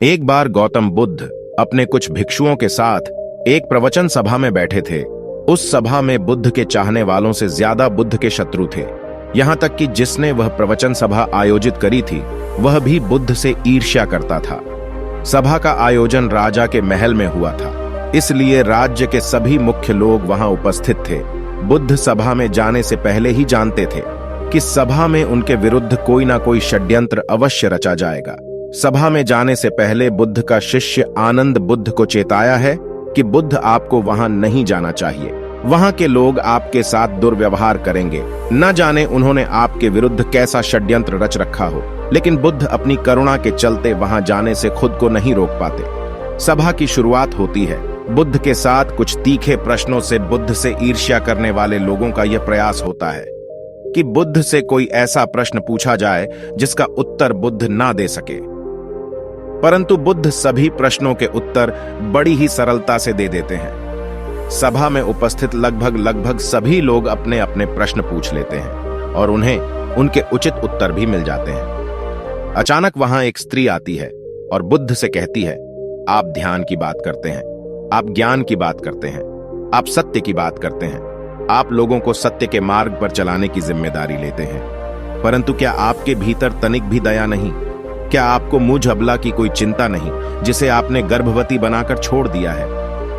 एक बार गौतम बुद्ध अपने कुछ भिक्षुओं के साथ एक प्रवचन सभा में बैठे थे। उस सभा में बुद्ध के चाहने वालों से ज्यादा बुद्ध के शत्रु थे। यहाँ तक कि जिसने वह प्रवचन सभा आयोजित करी थी वह भी बुद्ध से ईर्ष्या करता था। सभा का आयोजन राजा के महल में हुआ था, इसलिए राज्य के सभी मुख्य लोग वहां उपस्थित थे। बुद्ध सभा में जाने से पहले ही जानते थे कि सभा में उनके विरुद्ध कोई ना कोई षड्यंत्र अवश्य रचा जाएगा। सभा में जाने से पहले बुद्ध का शिष्य आनंद बुद्ध को चेताया है कि बुद्ध आपको वहां नहीं जाना चाहिए, वहां के लोग आपके साथ दुर्व्यवहार करेंगे। न जाने उन्होंने आपके विरुद्ध कैसा षड्यंत्र रच रखा हो, लेकिन बुद्ध अपनी करुणा के चलते वहां जाने से खुद को नहीं रोक पाते। सभा की शुरुआत होती है। बुद्ध के साथ कुछ तीखे प्रश्नों से बुद्ध से ईर्ष्या करने वाले लोगों का यह प्रयास होता है कि बुद्ध से कोई ऐसा प्रश्न पूछा जाए जिसका उत्तर बुद्ध ना दे सके, परंतु बुद्ध सभी प्रश्नों के उत्तर बड़ी ही सरलता से दे देते हैं। सभा में उपस्थित लगभग सभी लोग अपने अपने प्रश्न पूछ लेते हैं और उन्हें उनके उचित उत्तर भी मिल जाते हैं। अचानक वहां एक स्त्री आती है और बुद्ध से कहती है, आप ध्यान की बात करते हैं, आप ज्ञान की बात करते हैं, आप सत्य की बात करते हैं, आप लोगों को सत्य के मार्ग पर चलाने की जिम्मेदारी लेते हैं, परंतु क्या आपके भीतर तनिक भी दया नहीं? क्या आपको मुझ अबला की कोई चिंता नहीं जिसे आपने गर्भवती बनाकर छोड़ दिया है?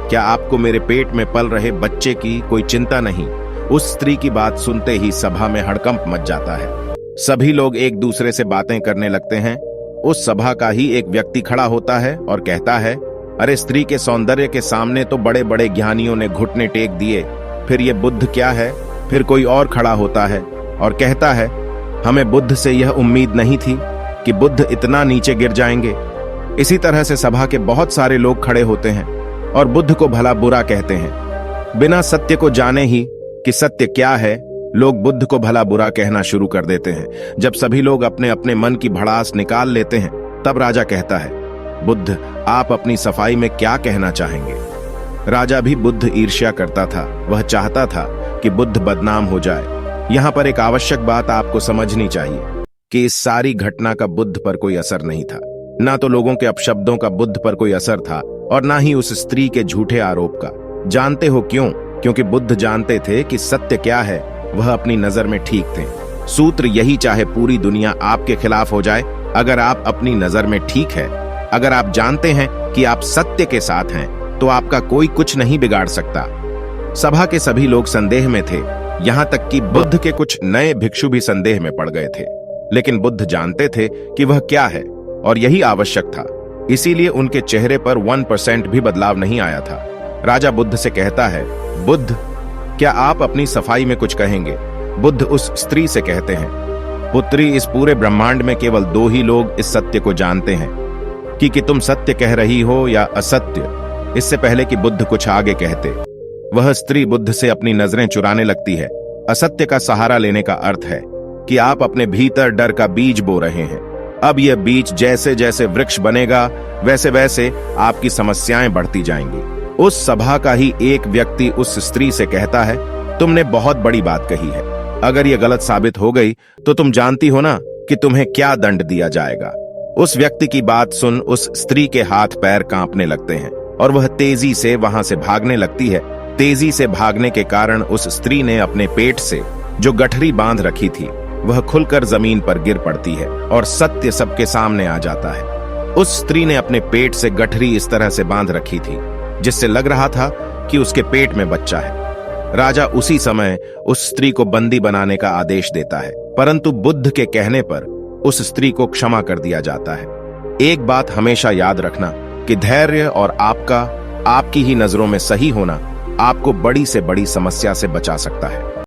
क्या आपको मेरे पेट में पल रहे बच्चे की कोई चिंता नहीं? उस स्त्री की बात सुनते ही सभा में हड़कंप मच जाता है। सभी लोग एक दूसरे से बातें करने लगते हैं। उस सभा का ही एक व्यक्ति खड़ा होता है और कहता है, अरे स्त्री के सौंदर्य के सामने तो बड़े बड़े ज्ञानियों ने घुटने टेक दिए, फिर ये बुद्ध क्या है? फिर कोई और खड़ा होता है और कहता है, हमें बुद्ध से यह उम्मीद नहीं थी कि बुद्ध इतना नीचे गिर जाएंगे। इसी तरह से सभा के बहुत सारे लोग खड़े होते हैं और बुद्ध को भला बुरा कहते हैं। बिना सत्य को जाने ही कि सत्य क्या है, लोग बुद्ध को भला बुरा कहना शुरू कर देते हैं। जब सभी लोग अपने अपने मन की भड़ास निकाल लेते हैं, तब राजा कहता है, बुद्ध आप अपनी सफाई में क्या कहना चाहेंगे? राजा भी बुद्ध ईर्ष्या करता था। वह चाहता था कि बुद्ध बदनाम हो जाए। यहाँ पर एक आवश्यक बात आपको समझनी चाहिए कि इस सारी घटना का बुद्ध पर कोई असर नहीं था। ना तो लोगों के अपशब्दों का बुद्ध पर कोई असर था और ना ही उस स्त्री के झूठे आरोप का। जानते हो क्यों? क्योंकि बुद्ध जानते थे कि सत्य क्या है, वह अपनी नजर में ठीक थे। सूत्र यही चाहे पूरी दुनिया आपके खिलाफ हो जाए, अगर आप अपनी नजर में ठीक है, अगर आप जानते हैं कि आप सत्य के साथ हैं, तो आपका कोई कुछ नहीं बिगाड़ सकता। सभा के सभी लोग संदेह में थे, यहाँ तक कि बुद्ध के कुछ नए भिक्षु भी संदेह में पड़ गए थे। लेकिन बुद्ध जानते थे कि वह क्या है और यही आवश्यक था, इसीलिए उनके चेहरे पर 1% भी बदलाव नहीं आया था। राजा बुद्ध से कहता है, बुद्ध क्या आप अपनी सफाई में कुछ कहेंगे? बुद्ध उस स्त्री से कहते हैं, पुत्री इस पूरे ब्रह्मांड में केवल 2 ही लोग इस सत्य को जानते हैं कि तुम सत्य कह रही हो या असत्य। इससे पहले कि बुद्ध कुछ आगे कहते, वह स्त्री बुद्ध से अपनी नजरें चुराने लगती है। असत्य का सहारा लेने का अर्थ है कि आप अपने भीतर डर का बीज बो रहे हैं। अब यह बीज जैसे जैसे वृक्ष बनेगा, वैसे वैसे आपकी समस्याएं बढ़ती जाएंगी। उस सभा का ही एक व्यक्ति उस स्त्री से कहता है, तुमने बहुत बड़ी बात कही है। अगर यह गलत साबित हो गई तो तुम जानती हो ना कि तुम्हें क्या दंड दिया जाएगा। उस व्यक्ति की बात सुन उस स्त्री के हाथ पैर कांपने लगते हैं और वह तेजी से वहां से भागने लगती है। तेजी से भागने के कारण उस स्त्री ने अपने पेट से जो गठरी बांध रखी थी वह खुलकर जमीन पर गिर पड़ती है और सत्य सबके सामने आ जाता है। उस स्त्री ने अपने पेट से गठरी इस तरह से बांध रखी थी जिससे लग रहा था कि उसके पेट में बच्चा है। राजा उसी समय उस स्त्री को बंदी बनाने का आदेश देता है, परंतु बुद्ध के कहने पर उस स्त्री को क्षमा कर दिया जाता है। एक बात हमेशा याद रखना कि धैर्य और आपकी ही नजरों में सही होना आपको बड़ी से बड़ी समस्या से बचा सकता है।